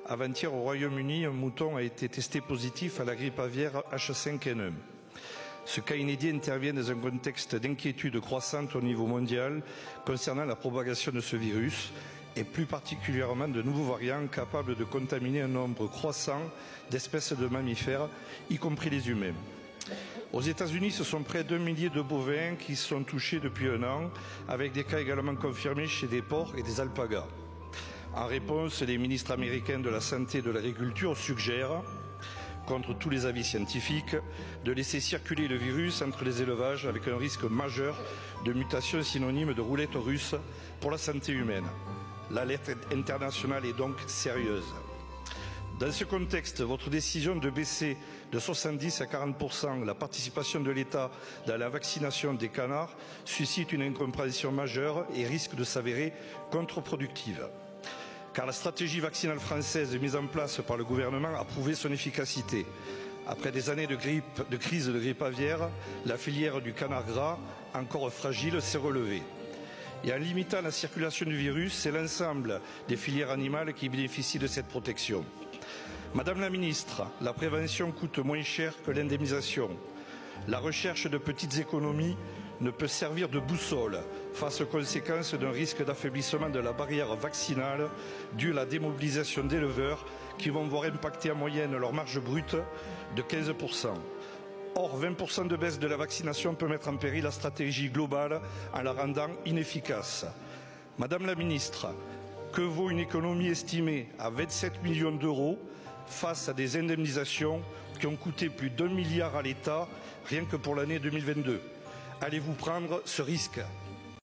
Avant-hier, au Royaume-Uni, un mouton a été testé positif à la grippe aviaire H5N1. Ce cas inédit intervient dans un contexte d'inquiétude croissante au niveau mondial concernant la propagation de ce virus et plus particulièrement de nouveaux variants capables de contaminer un nombre croissant d'espèces de mammifères, y compris les humains. Aux États-Unis, ce sont près d'1 millier de bovins qui sont touchés depuis un an, avec des cas également confirmés chez des porcs et des alpagas. En réponse, les ministres américains de la Santé et de l'Agriculture suggèrent, contre tous les avis scientifiques, de laisser circuler le virus entre les élevages avec un risque majeur de mutation synonyme de roulette russe pour la santé humaine. L'alerte internationale est donc sérieuse. Dans ce contexte, votre décision de baisser de 70 à 40% la participation de l'État dans la vaccination des canards suscite une incompréhension majeure et risque de s'avérer contre-productive. Car la stratégie vaccinale française mise en place par le gouvernement a prouvé son efficacité. Après des années de crise de grippe aviaire, la filière du canard gras, encore fragile, s'est relevée. Et en limitant la circulation du virus, c'est l'ensemble des filières animales qui bénéficient de cette protection. Madame la ministre, la prévention coûte moins cher que l'indemnisation. La recherche de petites économies ne peut servir de boussole face aux conséquences d'un risque d'affaiblissement de la barrière vaccinale dû à la démobilisation d'éleveurs qui vont voir impacter en moyenne leur marge brute de 15%. Or, 20% de baisse de la vaccination peut mettre en péril la stratégie globale en la rendant inefficace. Madame la ministre, que vaut une économie estimée à 27 millions d'euros face à des indemnisations qui ont coûté plus d'1 milliard à l'État rien que pour l'année 2022? Allez-vous prendre ce risque ?